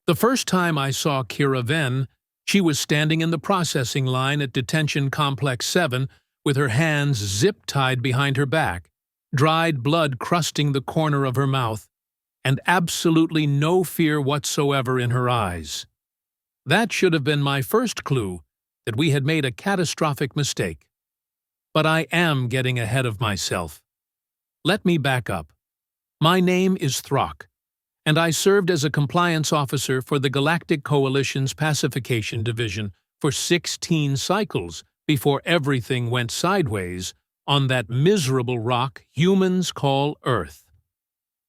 The first time I saw Kira Venn, she was standing in the processing line at Detention Complex 7 with her hands zip-tied behind her back, dried blood crusting the corner of her mouth, and absolutely no fear whatsoever in her eyes. That should have been my first clue that we had made a catastrophic mistake. But I am getting ahead of myself. Let me back up. My name is Throck, and I served as a compliance officer for the Galactic Coalition's Pacification Division for 16 cycles before everything went sideways on that miserable rock humans call Earth.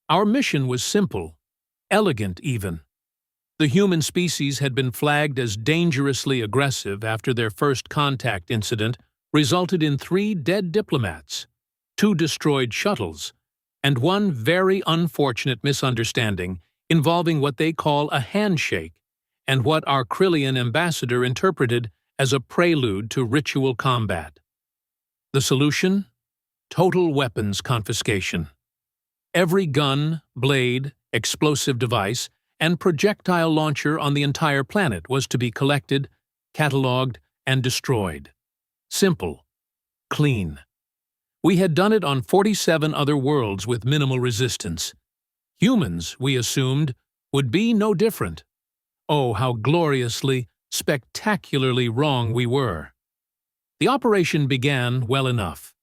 Our mission was simple, elegant even. The human species had been flagged as dangerously aggressive after their first contact incident resulted in 3 dead diplomats, 2 destroyed shuttles, and 1 very unfortunate misunderstanding involving what they call a handshake and what our Krillian ambassador interpreted as a prelude to ritual combat. The solution? Total weapons confiscation. Every gun, blade, explosive device, and projectile launcher on the entire planet was to be collected, catalogued, and destroyed. Simple. Clean. We had done it on 47 other worlds with minimal resistance. Humans, we assumed, would be no different. Oh, how gloriously, spectacularly wrong we were. The operation began well enough.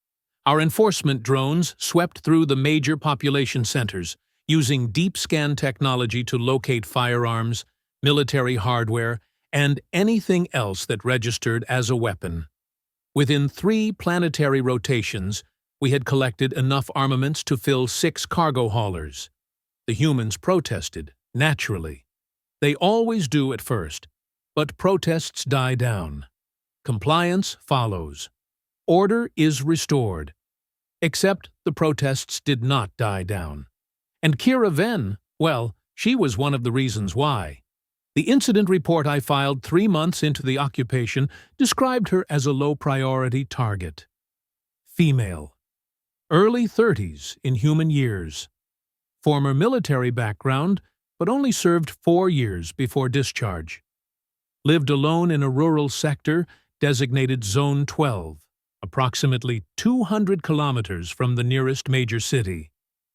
Our enforcement drones swept through the major population centers, using deep scan technology to locate firearms, military hardware, and anything else that registered as a weapon. Within 3 planetary rotations, we had collected enough armaments to fill 6 cargo haulers. The humans protested, naturally. They always do at first, but protests die down. Compliance follows. Order is restored. Except the protests did not die down. And Kira Venn, well, she was one of the reasons why. The incident report I filed 3 months into the occupation described her as a low-priority target. Female. Early 30s in human years. Former military background, but only served 4 years before discharge. Lived alone in a rural sector designated Zone 12, approximately 200 kilometers from the nearest major city.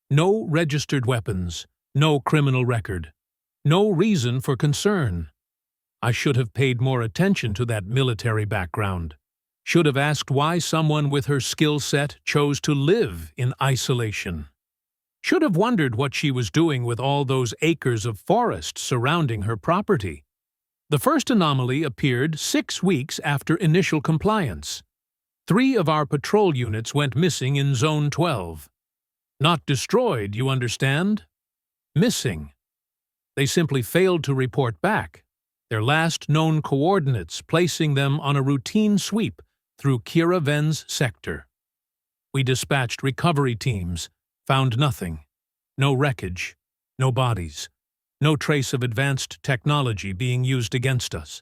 No registered weapons, no criminal record, no reason for concern. I should have paid more attention to that military background. Should have asked why someone with her skill set chose to live in isolation. Should have wondered what she was doing with all those acres of forest surrounding her property. The first anomaly appeared 6 weeks after initial compliance. 3 of our patrol units went missing in Zone 12. Not destroyed, you understand? Missing. They simply failed to report back, their last known coordinates placing them on a routine sweep through Kira Venn's sector. We dispatched recovery teams, found nothing. No wreckage, no bodies, no trace of advanced technology being used against us.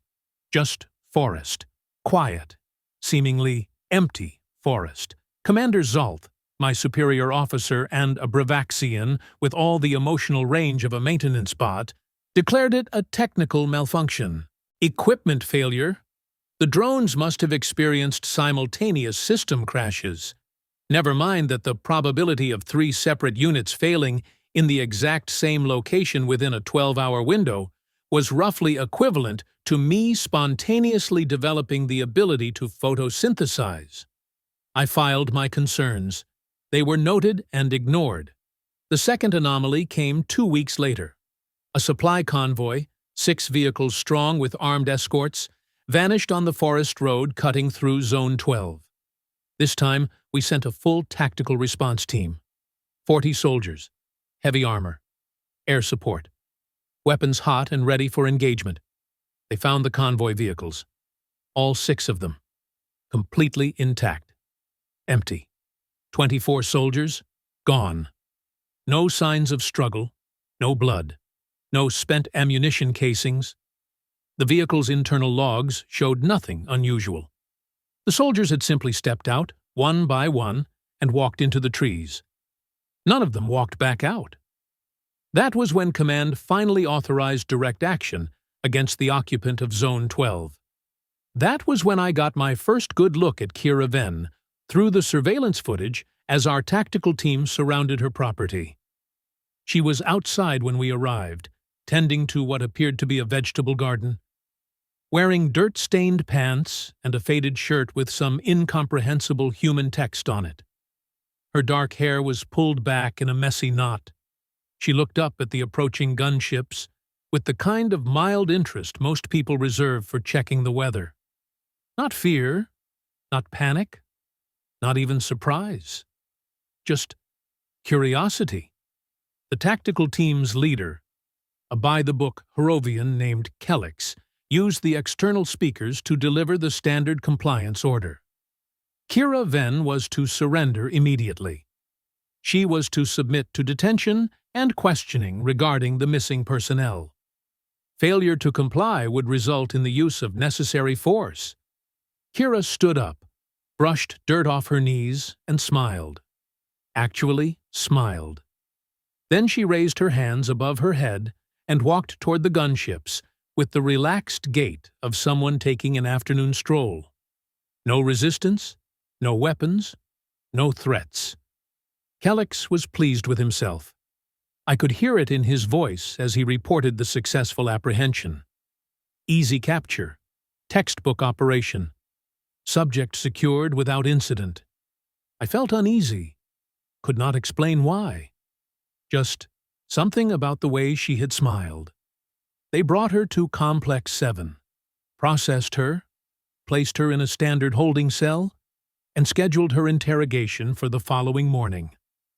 Just forest, quiet, seemingly empty forest. Commander Zalt, my superior officer and a Bravaxian with all the emotional range of a maintenance bot, declared it a technical malfunction. Equipment failure. The drones must have experienced simultaneous system crashes. Never mind that the probability of 3 separate units failing in the exact same location within a 12-hour window was roughly equivalent to me spontaneously developing the ability to photosynthesize. I filed my concerns. They were noted and ignored. The second anomaly came 2 weeks later. A supply convoy, 6 vehicles strong with armed escorts, vanished on the forest road cutting through Zone 12. This time, we sent a full tactical response team. 40 soldiers, heavy armor, air support, weapons hot and ready for engagement. They found the convoy vehicles, all 6 of them, completely intact, empty. 24 soldiers, gone. No signs of struggle, no blood, no spent ammunition casings. The vehicle's internal logs showed nothing unusual. The soldiers had simply stepped out, one by one, and walked into the trees. None of them walked back out. That was when Command finally authorized direct action against the occupant of Zone 12. That was when I got my first good look at Kira Venn through the surveillance footage as our tactical team surrounded her property. She was outside when we arrived, tending to what appeared to be a vegetable garden. Wearing dirt-stained pants and a faded shirt with some incomprehensible human text on it. Her dark hair was pulled back in a messy knot. She looked up at the approaching gunships with the kind of mild interest most people reserve for checking the weather. Not fear, not panic, not even surprise. Just curiosity. The tactical team's leader, a by-the-book Horovian named Kelix, used the external speakers to deliver the standard compliance order. Kira Venn was to surrender immediately. She was to submit to detention and questioning regarding the missing personnel. Failure to comply would result in the use of necessary force. Kira stood up, brushed dirt off her knees, and smiled. Actually smiled. Then she raised her hands above her head and walked toward the gunships with the relaxed gait of someone taking an afternoon stroll. No resistance, no weapons, no threats. Kelix was pleased with himself. I could hear it in his voice as he reported the successful apprehension. Easy capture, textbook operation, subject secured without incident. I felt uneasy, could not explain why. Just something about the way she had smiled. They brought her to Complex 7, processed her, placed her in a standard holding cell, and scheduled her interrogation for the following morning.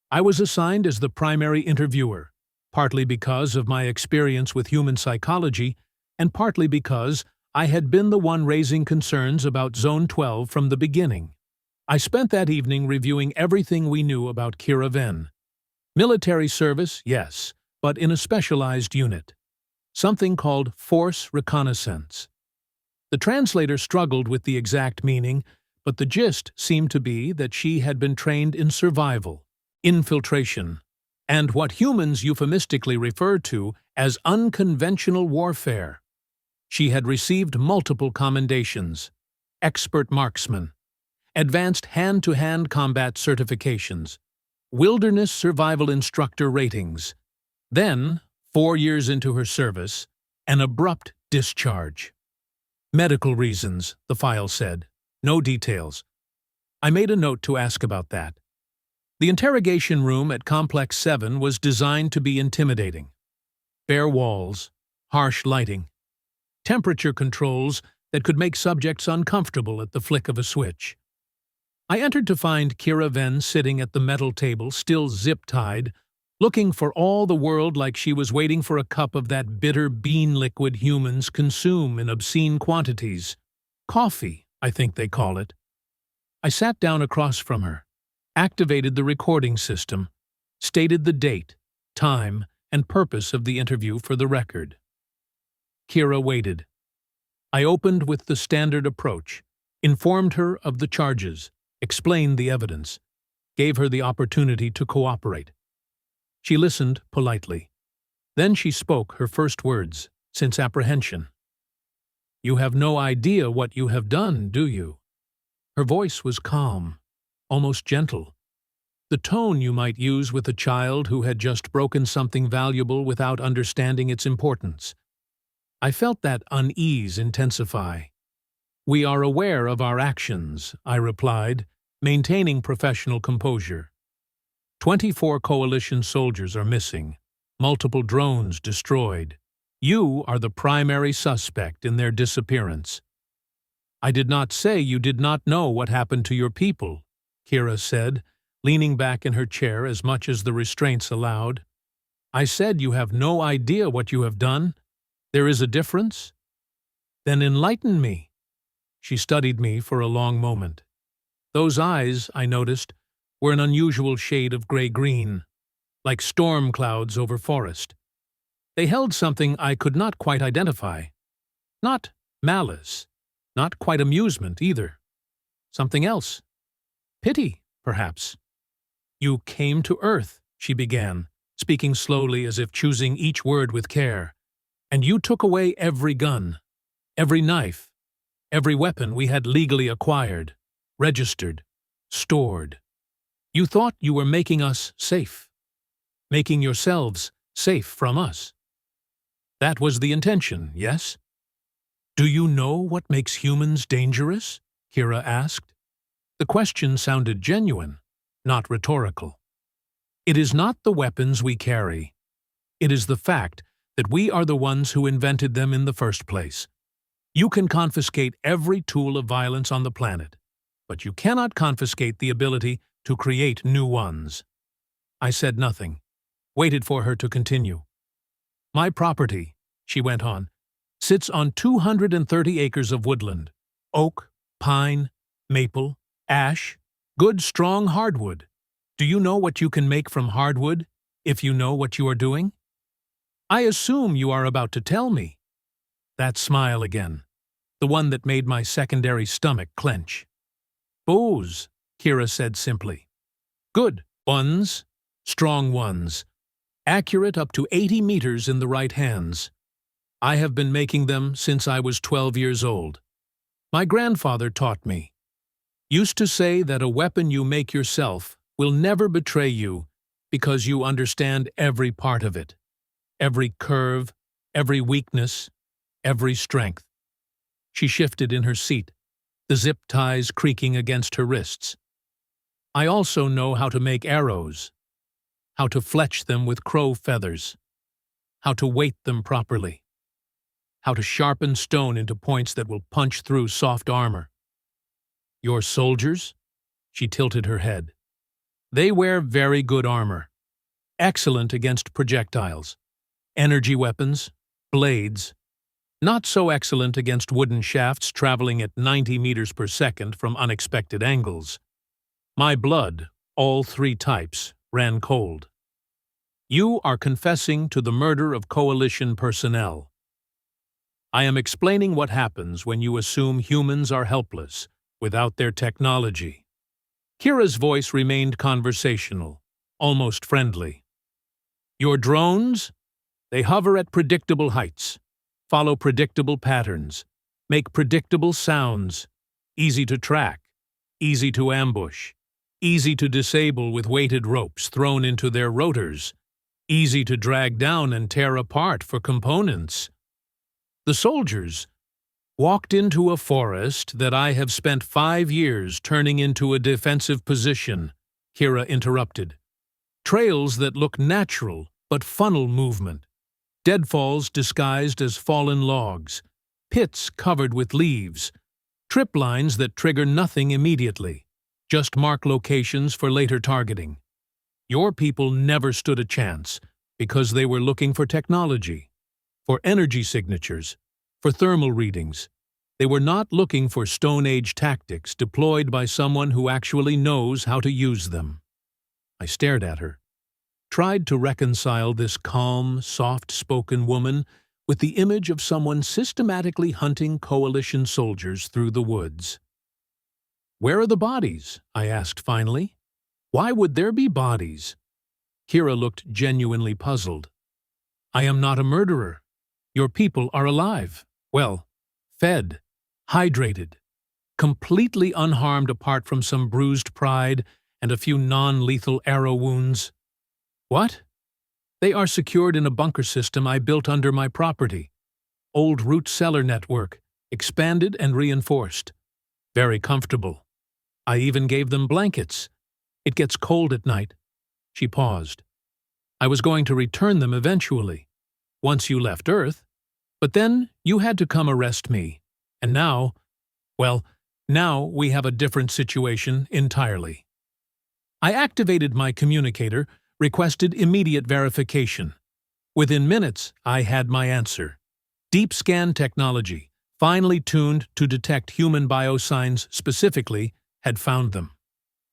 I was assigned as the primary interviewer, partly because of my experience with human psychology and partly because I had been the one raising concerns about Zone 12 from the beginning. I spent that evening reviewing everything we knew about Kira Venn. Military service, yes, but in a specialized unit. Something called Force Reconnaissance. The translator struggled with the exact meaning, but the gist seemed to be that she had been trained in survival, infiltration, and what humans euphemistically refer to as unconventional warfare. She had received multiple commendations, expert marksman, advanced hand-to-hand combat certifications, wilderness survival instructor ratings. Then, 4 years into her service, an abrupt discharge. Medical reasons, the file said. No details. I made a note to ask about that. The interrogation room at Complex 7 was designed to be intimidating. Bare walls, harsh lighting, temperature controls that could make subjects uncomfortable at the flick of a switch. I entered to find Kira Venn sitting at the metal table, still zip-tied, looking for all the world like she was waiting for a cup of that bitter bean liquid humans consume in obscene quantities. Coffee, I think they call it. I sat down across from her, activated the recording system, stated the date, time, and purpose of the interview for the record. Kira waited. I opened with the standard approach, informed her of the charges, explained the evidence, gave her the opportunity to cooperate. She listened politely. Then she spoke her first words since apprehension. "You have no idea what you have done, do you?" Her voice was calm, almost gentle. The tone you might use with a child who had just broken something valuable without understanding its importance. I felt that unease intensify. "We are aware of our actions," I replied, maintaining professional composure. 24 coalition soldiers are missing, multiple drones destroyed. You are the primary suspect in their disappearance. "I did not say you did not know what happened to your people," Kira said, leaning back in her chair as much as the restraints allowed. "I said you have no idea what you have done. There is a difference? Then enlighten me." She studied me for a long moment. Those eyes, I noticed, were an unusual shade of gray-green, like storm clouds over forest. They held something I could not quite identify. Not malice, not quite amusement either. Something else. Pity, perhaps. "You came to Earth," she began, speaking slowly as if choosing each word with care. And you took away every gun, every knife, every weapon we had legally acquired, registered, stored. You thought you were making us safe, making yourselves safe from us. That was the intention, yes? Do you know what makes humans dangerous? Kira asked. The question sounded genuine, not rhetorical. It is not the weapons we carry. It is the fact that we are the ones who invented them in the first place. You can confiscate every tool of violence on the planet, but you cannot confiscate the ability to create new ones. I said nothing, waited for her to continue. My property, she went on, sits on 230 acres of woodland. Oak, pine, maple, ash, good strong hardwood. Do you know what you can make from hardwood, if you know what you are doing? I assume you are about to tell me. That smile again, the one that made my secondary stomach clench. Bows, Kira said simply. Good ones, strong ones, accurate up to 80 meters in the right hands. I have been making them since I was 12 years old. My grandfather taught me. Used to say that a weapon you make yourself will never betray you because you understand every part of it, every curve, every weakness, every strength. She shifted in her seat, the zip ties creaking against her wrists. I also know how to make arrows, how to fletch them with crow feathers, how to weight them properly, how to sharpen stone into points that will punch through soft armor. Your soldiers? She tilted her head. They wear very good armor, excellent against projectiles, energy weapons, blades, not so excellent against wooden shafts traveling at 90 meters per second from unexpected angles. My blood, all three types, ran cold. You are confessing to the murder of Coalition personnel. I am explaining what happens when you assume humans are helpless without their technology. Kira's voice remained conversational, almost friendly. Your drones? They hover at predictable heights, follow predictable patterns, make predictable sounds, easy to track, easy to ambush, easy to disable with weighted ropes thrown into their rotors, easy to drag down and tear apart for components. The soldiers walked into a forest that I have spent 5 years turning into a defensive position, Kira interrupted. Trails that look natural but funnel movement. Deadfalls disguised as fallen logs. Pits covered with leaves. Trip lines that trigger nothing immediately. Just mark locations for later targeting. Your people never stood a chance because they were looking for technology, for energy signatures, for thermal readings. They were not looking for Stone Age tactics deployed by someone who actually knows how to use them. I stared at her, tried to reconcile this calm, soft-spoken woman with the image of someone systematically hunting Coalition soldiers through the woods. Where are the bodies? I asked finally. Why would there be bodies? Kira looked genuinely puzzled. I am not a murderer. Your people are alive. Well, fed, hydrated, completely unharmed apart from some bruised pride and a few non-lethal arrow wounds. What? They are secured in a bunker system I built under my property. Old root cellar network, expanded and reinforced. Very comfortable. I even gave them blankets. It gets cold at night. She paused. I was going to return them eventually, once you left Earth, but then you had to come arrest me. And now, well, now we have a different situation entirely. I activated my communicator, requested immediate verification. Within minutes, I had my answer. Deep scan technology, finely tuned to detect human biosigns specifically, had found them.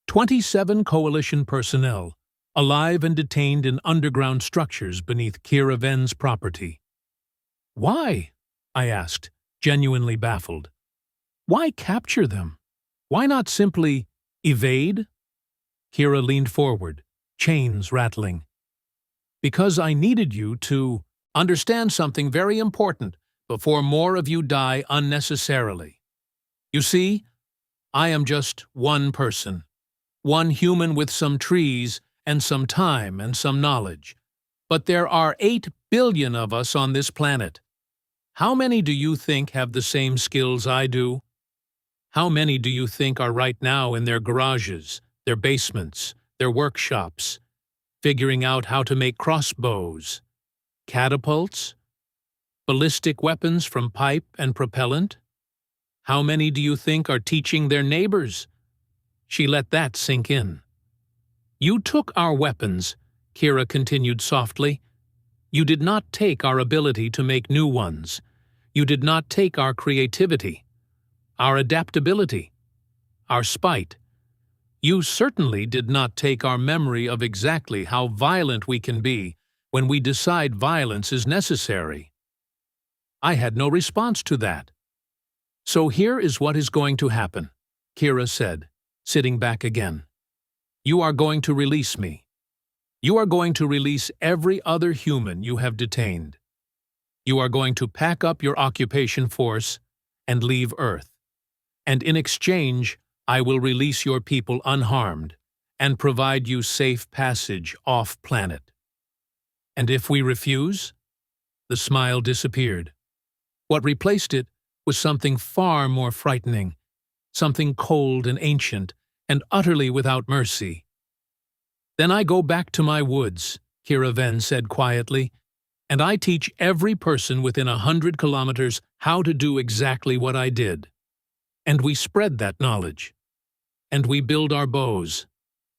27 Coalition personnel, alive and detained in underground structures beneath Kira Ven's property. Why? I asked, genuinely baffled. Why capture them? Why not simply evade? Kira leaned forward, chains rattling. Because I needed you to understand something very important before more of you die unnecessarily. You see, I am just one person, one human with some trees and some time and some knowledge. But there are 8 billion of us on this planet. How many do you think have the same skills I do? How many do you think are right now in their garages, their basements, their workshops, figuring out how to make crossbows, catapults, ballistic weapons from pipe and propellant? How many do you think are teaching their neighbors? She let that sink in. You took our weapons, Kira continued softly. You did not take our ability to make new ones. You did not take our creativity, our adaptability, our spite. You certainly did not take our memory of exactly how violent we can be when we decide violence is necessary. I had no response to that. So here is what is going to happen, Kira said, sitting back again. You are going to release me. You are going to release every other human you have detained. You are going to pack up your occupation force and leave Earth. And in exchange, I will release your people unharmed and provide you safe passage off-planet. And if we refuse? The smile disappeared. What replaced it was something far more frightening, something cold and ancient and utterly without mercy. Then I go back to my woods, Kira Ven said quietly, and I teach every person within 100 kilometers how to do exactly what I did. And we spread that knowledge. And we build our bows.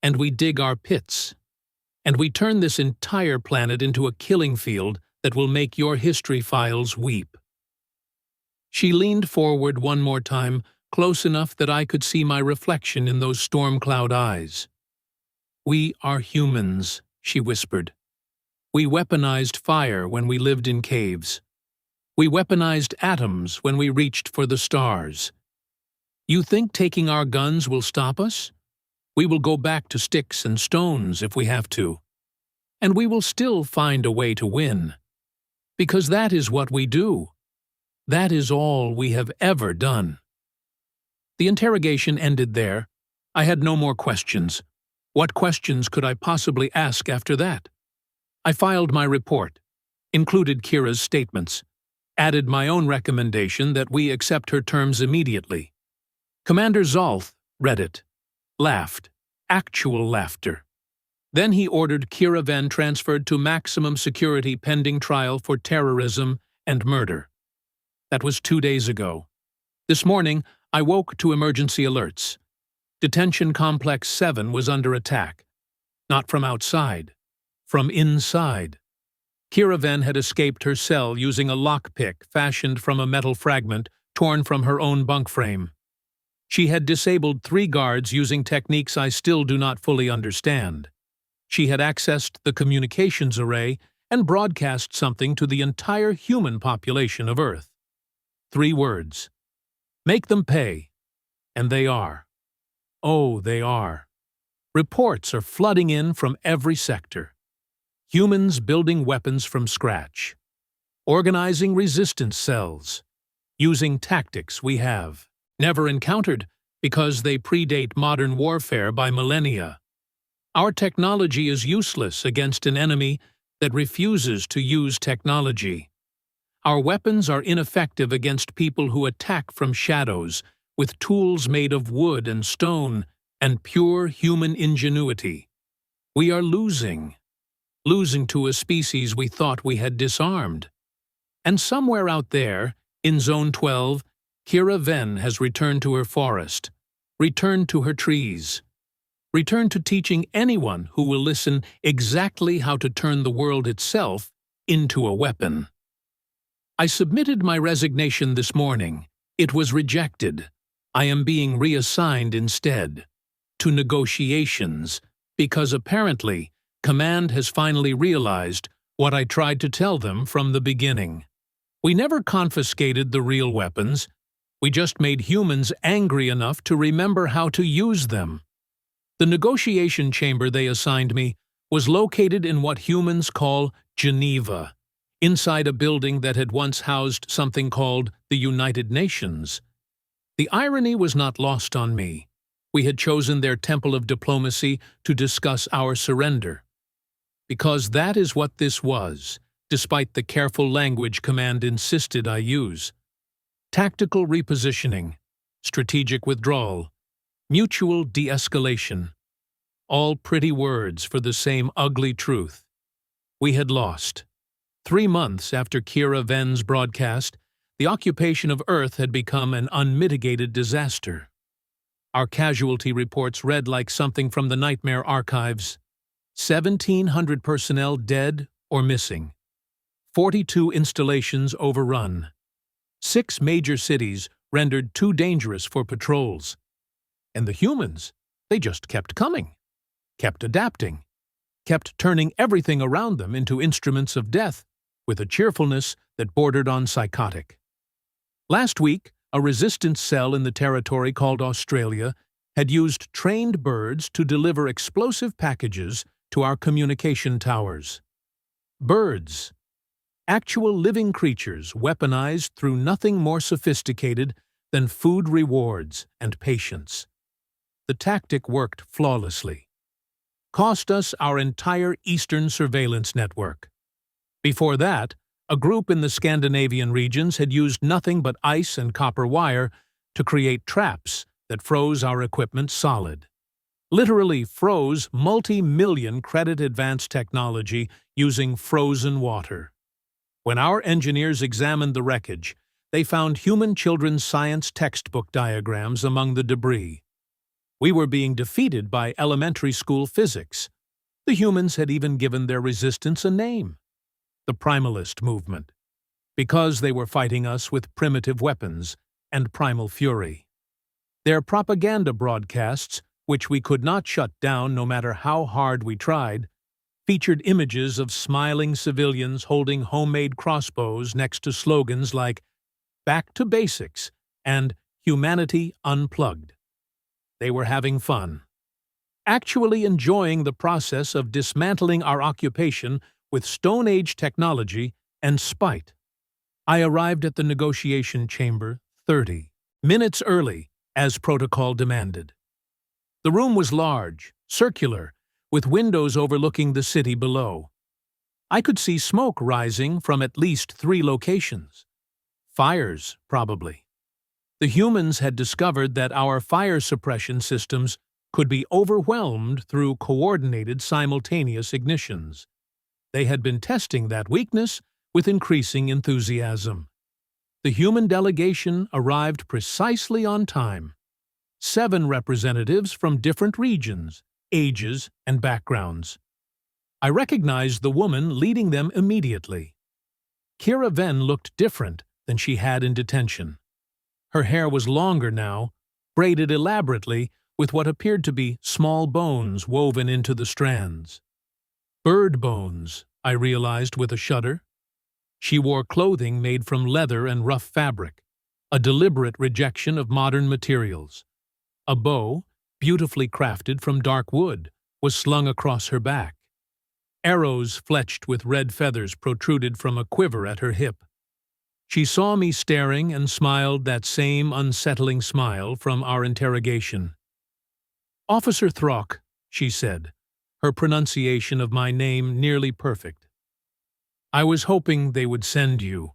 And we dig our pits. And we turn this entire planet into a killing field that will make your history files weep. She leaned forward one more time, close enough that I could see my reflection in those storm cloud eyes. We are humans, she whispered. We weaponized fire when we lived in caves. We weaponized atoms when we reached for the stars. You think taking our guns will stop us? We will go back to sticks and stones if we have to. And we will still find a way to win. Because that is what we do. That is all we have ever done. The interrogation ended there. I had no more questions. What questions could I possibly ask after that? I filed my report, included Kira's statements, added my own recommendation that we accept her terms immediately. Commander Zolth read it, laughed, actual laughter. Then he ordered Kira Ven transferred to maximum security pending trial for terrorism and murder. That was 2 days ago. This morning, I woke to emergency alerts. Detention Complex 7 was under attack. Not from outside, from inside. Kira Ven had escaped her cell using a lockpick fashioned from a metal fragment torn from her own bunk frame. She had disabled 3 guards using techniques I still do not fully understand. She had accessed the communications array and broadcast something to the entire human population of Earth. 3 words. Make them pay. And they are. Oh, they are. Reports are flooding in from every sector. Humans building weapons from scratch. Organizing resistance cells. Using tactics we have never encountered because they predate modern warfare by millennia. Our technology is useless against an enemy that refuses to use technology. Our weapons are ineffective against people who attack from shadows with tools made of wood and stone and pure human ingenuity. We are losing to a species we thought we had disarmed. And somewhere out there, in Zone 12, Kira Ven has returned to her forest, returned to her trees, returned to teaching anyone who will listen exactly how to turn the world itself into a weapon. I submitted my resignation this morning. It was rejected. I am being reassigned instead to negotiations because apparently Command has finally realized what I tried to tell them from the beginning. We never confiscated the real weapons. We just made humans angry enough to remember how to use them. The negotiation chamber they assigned me was located in what humans call Geneva, inside a building that had once housed something called the United Nations. The irony was not lost on me. We had chosen their temple of diplomacy to discuss our surrender. Because that is what this was, despite the careful language command insisted I use. Tactical repositioning, strategic withdrawal, mutual de-escalation. All pretty words for the same ugly truth. We had lost. 3 months after Kira Ven's broadcast, the occupation of Earth had become an unmitigated disaster. Our casualty reports read like something from the nightmare archives. 1,700 personnel dead or missing. 42 installations overrun. 6 major cities rendered too dangerous for patrols. And the humans, they just kept coming, kept adapting, kept turning everything around them into instruments of death with a cheerfulness that bordered on psychotic. Last week, a resistance cell in the territory called Australia had used trained birds to deliver explosive packages to our communication towers. Birds. Actual living creatures weaponized through nothing more sophisticated than food rewards and patience. The tactic worked flawlessly. Cost us our entire Eastern surveillance network. Before that, a group in the Scandinavian regions had used nothing but ice and copper wire to create traps that froze our equipment solid. Literally froze multi-million credit advanced technology using frozen water. When our engineers examined the wreckage, they found human children's science textbook diagrams among the debris. We were being defeated by elementary school physics. The humans had even given their resistance a name: the primalist movement, because they were fighting us with primitive weapons and primal fury. Their propaganda broadcasts, which we could not shut down no matter how hard we tried, featured images of smiling civilians holding homemade crossbows next to slogans like "Back to Basics" and "Humanity Unplugged." They were having fun, actually enjoying the process of dismantling our occupation with Stone Age technology and spite. I arrived at the negotiation chamber 30 minutes early, as protocol demanded. The room was large, circular, with windows overlooking the city below. I could see smoke rising from at least 3 locations. Fires, probably. The humans had discovered that our fire suppression systems could be overwhelmed through coordinated simultaneous ignitions. They had been testing that weakness with increasing enthusiasm. The human delegation arrived precisely on time. 7 representatives from different regions, ages, and backgrounds. I recognized the woman leading them immediately. Kira Ven looked different than she had in detention. Her hair was longer now, braided elaborately with what appeared to be small bones woven into the strands. Bird bones, I realized with a shudder. She wore clothing made from leather and rough fabric, a deliberate rejection of modern materials. A bow, beautifully crafted from dark wood, was slung across her back. Arrows fletched with red feathers protruded from a quiver at her hip. She saw me staring and smiled that same unsettling smile from our interrogation. "Officer Throck," she said, her pronunciation of my name nearly perfect. "I was hoping they would send you.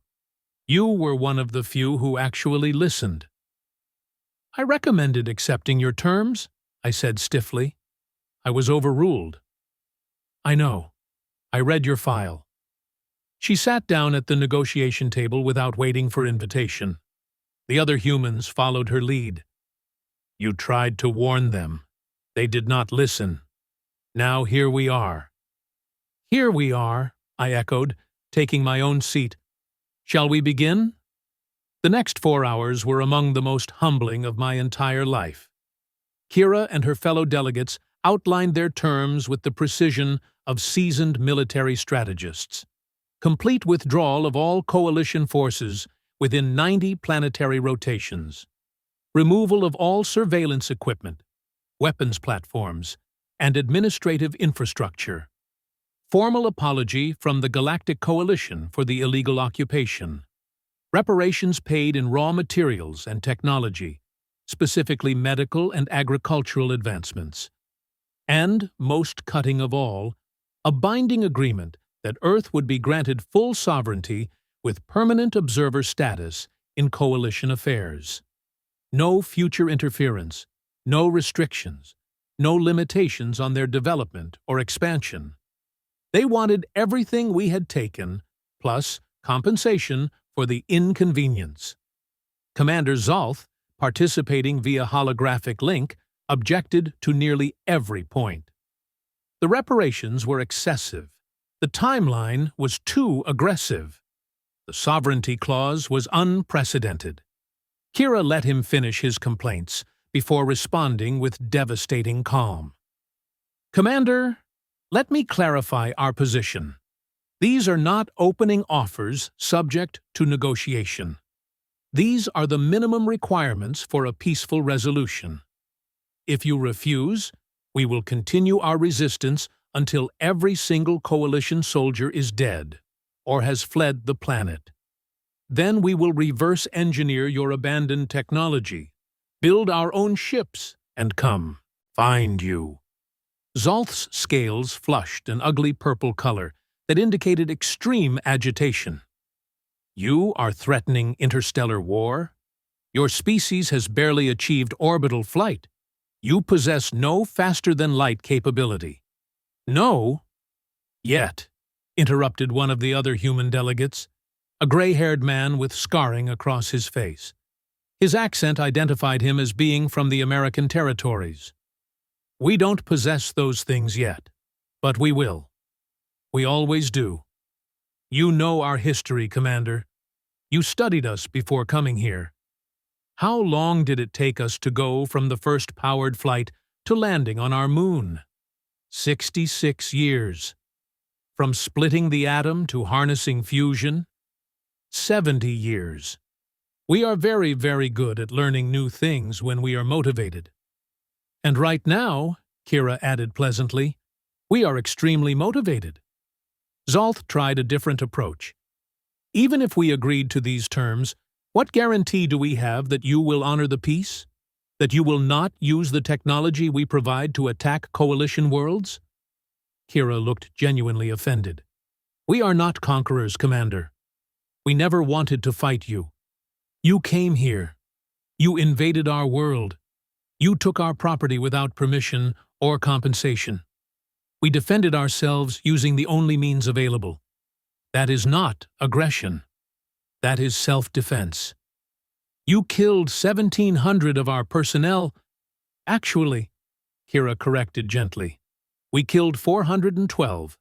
You were one of the few who actually listened." "I recommended accepting your terms," I said stiffly. "I was overruled." "I know. I read your file." She sat down at the negotiation table without waiting for invitation. The other humans followed her lead. "You tried to warn them. They did not listen. Now here we are." "Here we are," I echoed, taking my own seat. "Shall we begin?" The next 4 hours were among the most humbling of my entire life. Kira and her fellow delegates outlined their terms with the precision of seasoned military strategists. Complete withdrawal of all coalition forces within 90 planetary rotations. Removal of all surveillance equipment, weapons platforms, and administrative infrastructure. Formal apology from the Galactic Coalition for the illegal occupation. Reparations paid in raw materials and technology, specifically medical and agricultural advancements. And, most cutting of all, a binding agreement that Earth would be granted full sovereignty with permanent observer status in coalition affairs. No future interference, no restrictions, no limitations on their development or expansion. They wanted everything we had taken, plus compensation for the inconvenience. Commander Zolth, participating via holographic link, objected to nearly every point. The reparations were excessive. The timeline was too aggressive. The sovereignty clause was unprecedented. Kira let him finish his complaints before responding with devastating calm. Commander, let me clarify our position. These are not opening offers subject to negotiation. These are the minimum requirements for a peaceful resolution. If you refuse, we will continue our resistance until every single coalition soldier is dead or has fled the planet. Then we will reverse engineer your abandoned technology, build our own ships, and come find you. Zolth's scales flushed an ugly purple color that indicated extreme agitation. You are threatening interstellar war? Your species has barely achieved orbital flight. You possess no faster-than-light capability. No? Yet, interrupted one of the other human delegates, a gray-haired man with scarring across his face. His accent identified him as being from the American territories. We don't possess those things yet, but we will. We always do. You know our history, Commander. You studied us before coming here. How long did it take us to go from the first powered flight to landing on our moon? 66 years. From splitting the atom to harnessing fusion? 70 years. We are very, very good at learning new things when we are motivated. And right now, Kira added pleasantly, we are extremely motivated. Zolth tried a different approach. Even if we agreed to these terms, what guarantee do we have that you will honor the peace? That you will not use the technology we provide to attack coalition worlds? Kira looked genuinely offended. We are not conquerors, Commander. We never wanted to fight you. You came here. You invaded our world. You took our property without permission or compensation. We defended ourselves using the only means available. That is not aggression. That is self-defense. You killed 1,700 of our personnel. Actually, Kira corrected gently, we killed 412.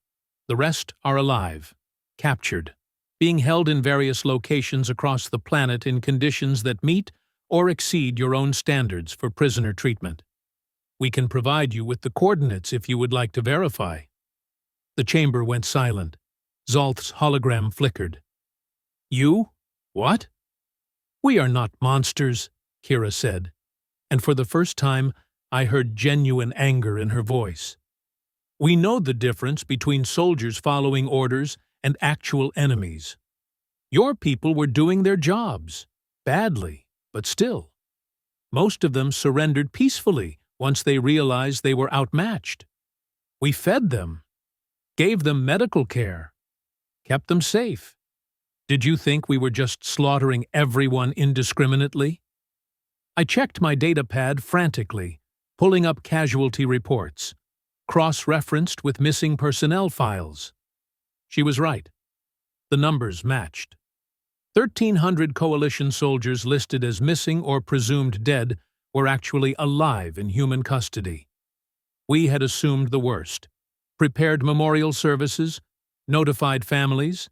The rest are alive, captured, being held in various locations across the planet in conditions that meet or exceed your own standards for prisoner treatment. We can provide you with the coordinates if you would like to verify. The chamber went silent. Zolth's hologram flickered. You? What? We are not monsters, Kira said, and for the first time I heard genuine anger in her voice. We know the difference between soldiers following orders and actual enemies. Your people were doing their jobs, badly, but still. Most of them surrendered peacefully once they realized they were outmatched. We fed them, gave them medical care, kept them safe. Did you think we were just slaughtering everyone indiscriminately? I checked my datapad frantically, pulling up casualty reports, cross-referenced with missing personnel files. She was right. The numbers matched. 1,300 coalition soldiers listed as missing or presumed dead were actually alive in human custody. We had assumed the worst, prepared memorial services, notified families,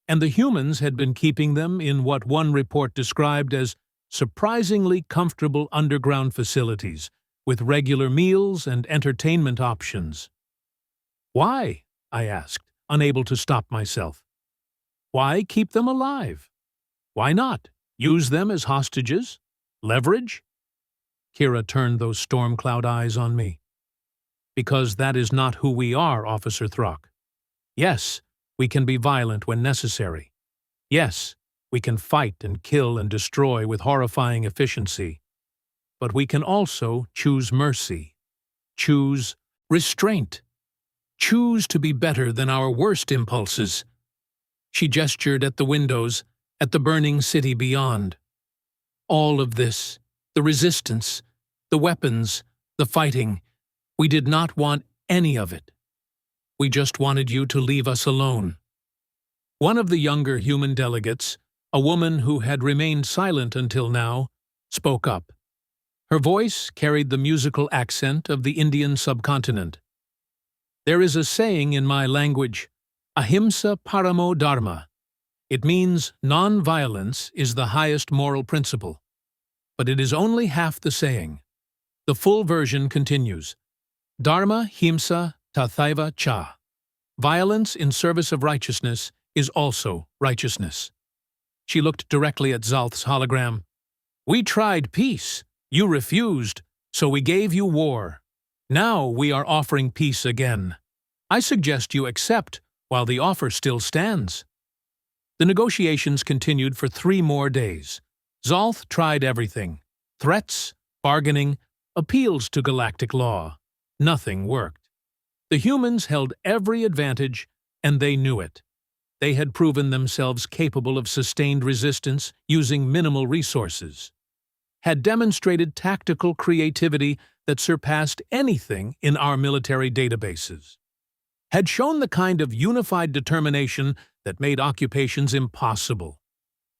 and the humans had been keeping them in what one report described as surprisingly comfortable underground facilities with regular meals and entertainment options. Why? I asked, unable to stop myself. Why keep them alive? Why not use them as hostages? Leverage? Kira turned those storm cloud eyes on me. Because that is not who we are, Officer Throck. Yes, we can be violent when necessary. Yes, we can fight and kill and destroy with horrifying efficiency. But we can also choose mercy, choose restraint, choose to be better than our worst impulses. She gestured at the windows, at the burning city beyond. All of this, the resistance, the weapons, the fighting, we did not want any of it. We just wanted you to leave us alone. One of the younger human delegates, a woman who had remained silent until now, spoke up. Her voice carried the musical accent of the Indian subcontinent. There is a saying in my language, ahimsa paramo dharma. It means non-violence is the highest moral principle. But it is only half the saying. The full version continues, Dharma himsa tathaiva cha. Violence in service of righteousness is also righteousness. She looked directly at Zalth's hologram. We tried peace. You refused, so we gave you war. Now we are offering peace again. I suggest you accept while the offer still stands. The negotiations continued for 3 more days. Zalth tried everything. Threats, bargaining, appeals to galactic law. Nothing worked. The humans held every advantage, and they knew it. They had proven themselves capable of sustained resistance using minimal resources, had demonstrated tactical creativity that surpassed anything in our military databases, had shown the kind of unified determination that made occupations impossible.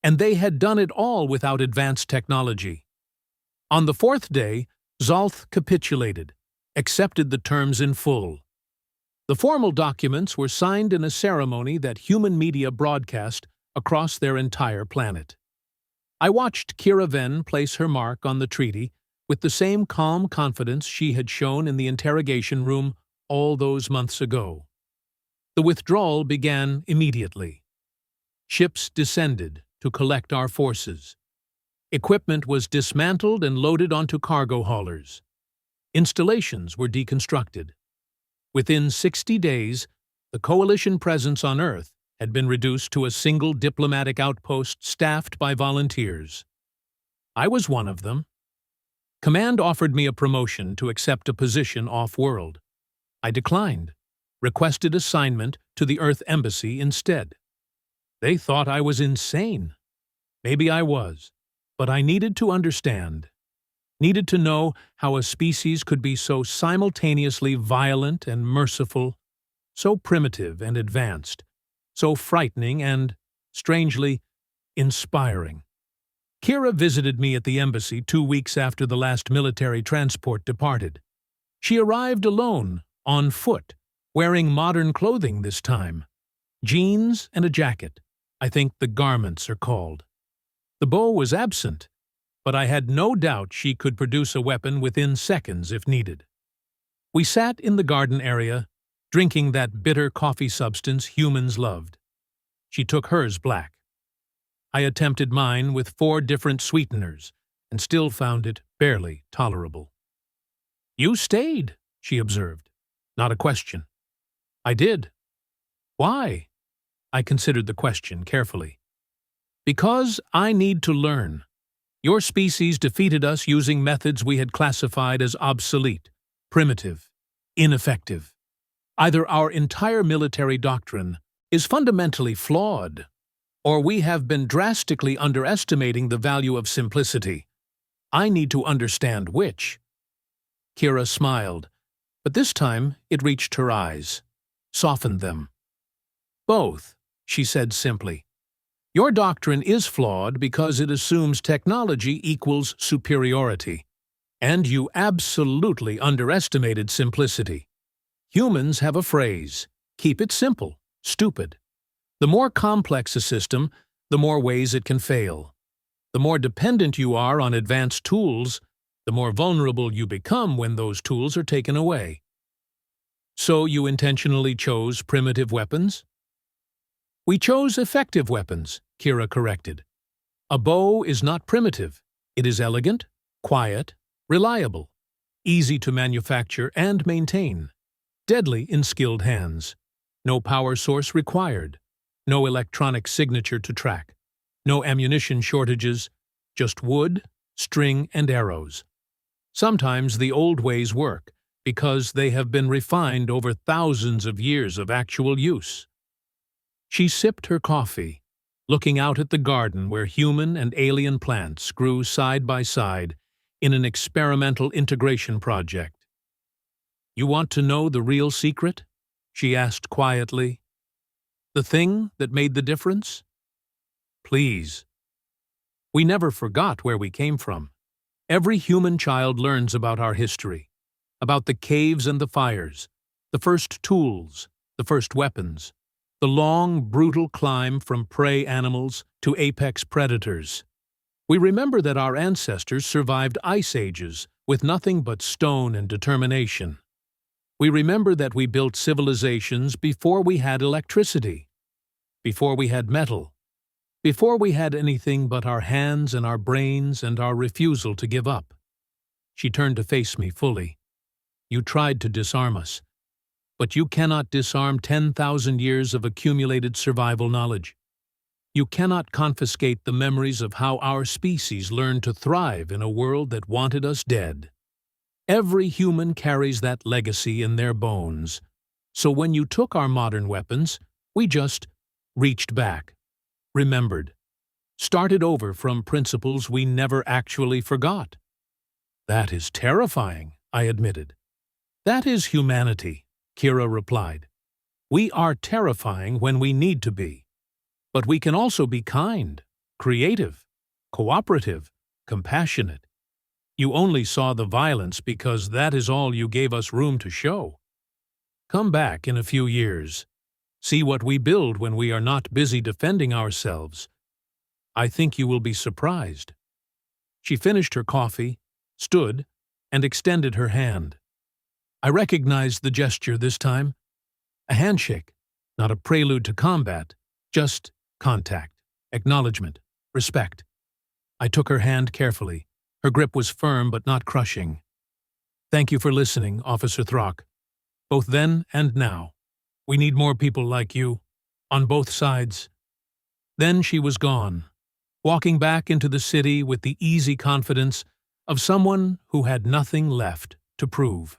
And they had done it all without advanced technology. On the 4th day, Zalth capitulated, accepted the terms in full. The formal documents were signed in a ceremony that human media broadcast across their entire planet. I watched Kira Venn place her mark on the treaty with the same calm confidence she had shown in the interrogation room all those months ago. The withdrawal began immediately. Ships descended to collect our forces. Equipment was dismantled and loaded onto cargo haulers. Installations were deconstructed. Within 60 days, the Coalition presence on Earth had been reduced to a single diplomatic outpost staffed by volunteers. I was one of them. Command offered me a promotion to accept a position off-world. I declined, requested assignment to the Earth Embassy instead. They thought I was insane. Maybe I was, but I needed to understand. Needed to know how a species could be so simultaneously violent and merciful, so primitive and advanced, so frightening and, strangely, inspiring. Kira visited me at the embassy 2 weeks after the last military transport departed. She arrived alone, on foot, wearing modern clothing this time. Jeans and a jacket. I think the garments are called. The bow was absent, but I had no doubt she could produce a weapon within seconds if needed. We sat in the garden area, drinking that bitter coffee substance humans loved. She took hers black. I attempted mine with 4 different sweeteners and still found it barely tolerable. You stayed, she observed. Not a question. I did. Why? I considered the question carefully. Because I need to learn. Your species defeated us using methods we had classified as obsolete, primitive, ineffective. Either our entire military doctrine is fundamentally flawed, or we have been drastically underestimating the value of simplicity. I need to understand which. Kira smiled, but this time it reached her eyes, softened them. Both, she said simply. Your doctrine is flawed because it assumes technology equals superiority, and you absolutely underestimated simplicity. Humans have a phrase, keep it simple, stupid. The more complex a system, the more ways it can fail. The more dependent you are on advanced tools, the more vulnerable you become when those tools are taken away. So you intentionally chose primitive weapons? We chose effective weapons, Kira corrected. A bow is not primitive. It is elegant, quiet, reliable, easy to manufacture and maintain, deadly in skilled hands. No power source required. No electronic signature to track. No ammunition shortages, just wood, string, and arrows. Sometimes the old ways work, because they have been refined over thousands of years of actual use. She sipped her coffee, looking out at the garden where human and alien plants grew side by side in an experimental integration project. "You want to know the real secret?" she asked quietly. "The thing that made the difference?" "Please." We never forgot where we came from. Every human child learns about our history, about the caves and the fires, the first tools, the first weapons, the long, brutal climb from prey animals to apex predators. We remember that our ancestors survived ice ages with nothing but stone and determination. We remember that we built civilizations before we had electricity, before we had metal, before we had anything but our hands and our brains and our refusal to give up. She turned to face me fully. "You tried to disarm us, but you cannot disarm 10,000 years of accumulated survival knowledge. You cannot confiscate the memories of how our species learned to thrive in a world that wanted us dead. Every human carries that legacy in their bones. So when you took our modern weapons, we just reached back, remembered, started over from principles we never actually forgot." "That is terrifying," I admitted. "That is humanity," Kira replied. "We are terrifying when we need to be. But we can also be kind, creative, cooperative, compassionate. You only saw the violence because that is all you gave us room to show. Come back in a few years. See what we build when we are not busy defending ourselves. I think you will be surprised." She finished her coffee, stood, and extended her hand. I recognized the gesture this time. A handshake, not a prelude to combat, just contact, acknowledgement, respect. I took her hand carefully. Her grip was firm but not crushing. "Thank you for listening, Officer Throck. Both then and now. We need more people like you, on both sides." Then she was gone, walking back into the city with the easy confidence of someone who had nothing left to prove.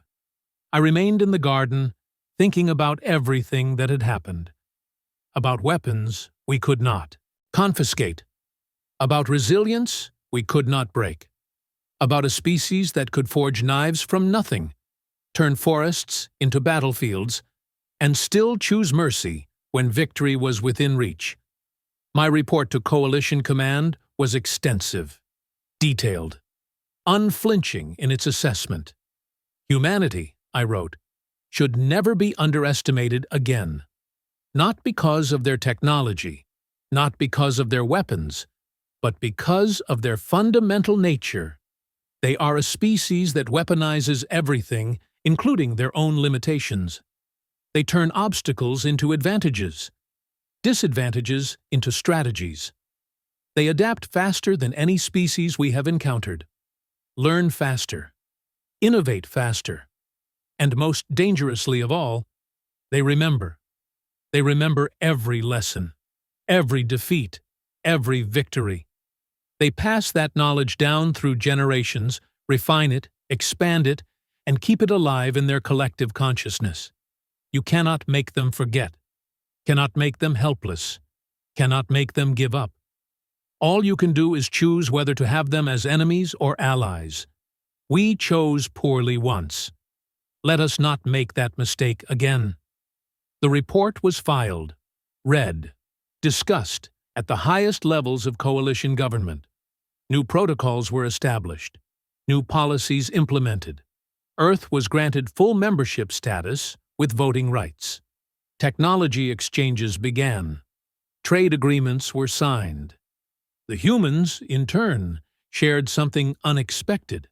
I remained in the garden, thinking about everything that had happened. About weapons we could not confiscate. About resilience we could not break. About a species that could forge knives from nothing, turn forests into battlefields, and still choose mercy when victory was within reach. My report to Coalition Command was extensive, detailed, unflinching in its assessment. "Humanity," I wrote, "should never be underestimated again. Not because of their technology, not because of their weapons, but because of their fundamental nature. They are a species that weaponizes everything, including their own limitations. They turn obstacles into advantages, disadvantages into strategies. They adapt faster than any species we have encountered, learn faster, innovate faster, and most dangerously of all, they remember. They remember every lesson, every defeat, every victory. They pass that knowledge down through generations, refine it, expand it, and keep it alive in their collective consciousness. You cannot make them forget, cannot make them helpless, cannot make them give up. All you can do is choose whether to have them as enemies or allies. We chose poorly once. Let us not make that mistake again." The report was filed, read, discussed at the highest levels of coalition government. New protocols were established, new policies implemented. Earth was granted full membership status with voting rights. Technology exchanges began. Trade agreements were signed. The humans, in turn, shared something unexpected.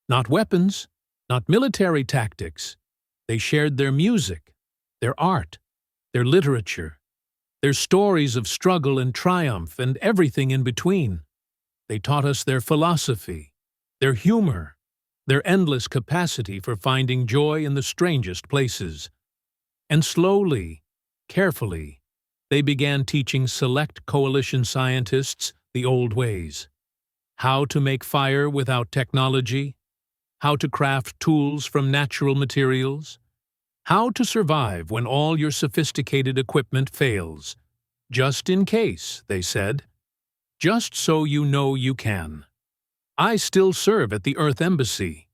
Not weapons, not military tactics. They shared their music, their art, their literature, their stories of struggle and triumph and everything in between. They taught us their philosophy, their humor, their endless capacity for finding joy in the strangest places. And slowly, carefully, they began teaching select coalition scientists the old ways. How to make fire without technology, how to craft tools from natural materials, how to survive when all your sophisticated equipment fails. Just in case, they said. Just so you know you can. I still serve at the Earth Embassy,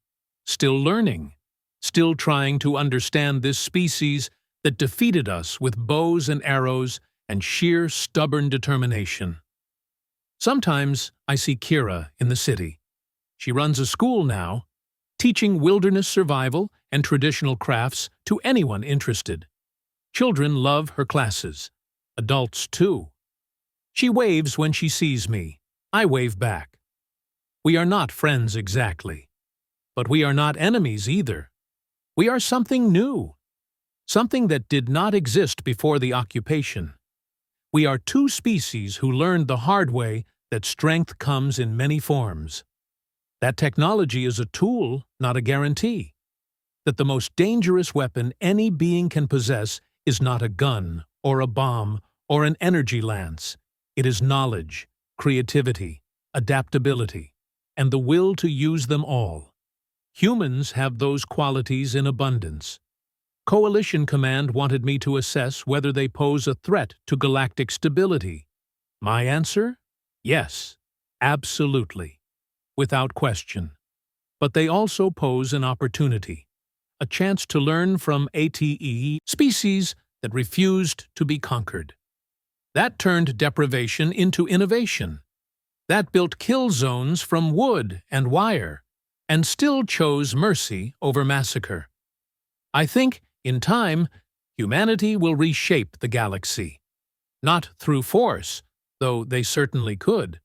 still learning, still trying to understand this species that defeated us with bows and arrows and sheer stubborn determination. Sometimes I see Kira in the city. She runs a school now, teaching wilderness survival and traditional crafts to anyone interested. Children love her classes, adults too. She waves when she sees me. I wave back. We are not friends exactly, but we are not enemies either. We are something new, something that did not exist before the occupation. We are two species who learned the hard way that strength comes in many forms. That technology is a tool, not a guarantee. That the most dangerous weapon any being can possess is not a gun, or a bomb, or an energy lance. It is knowledge, creativity, adaptability, and the will to use them all. Humans have those qualities in abundance. Coalition Command wanted me to assess whether they pose a threat to galactic stability. My answer? Yes, absolutely, without question. But they also pose an opportunity, a chance to learn from ATE species that refused to be conquered. That turned deprivation into innovation. That built kill zones from wood and wire, and still chose mercy over massacre. I think, in time, humanity will reshape the galaxy. Not through force, though they certainly could,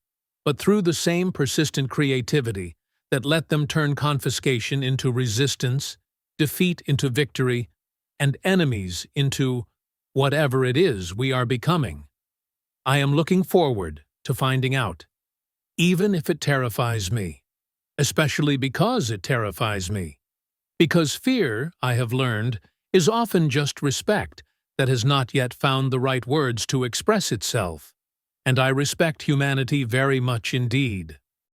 but through the same persistent creativity that let them turn confiscation into resistance, defeat into victory, and enemies into whatever it is we are becoming. I am looking forward to finding out, even if it terrifies me, especially because it terrifies me. Because fear, I have learned, is often just respect that has not yet found the right words to express itself, and I respect humanity very much indeed.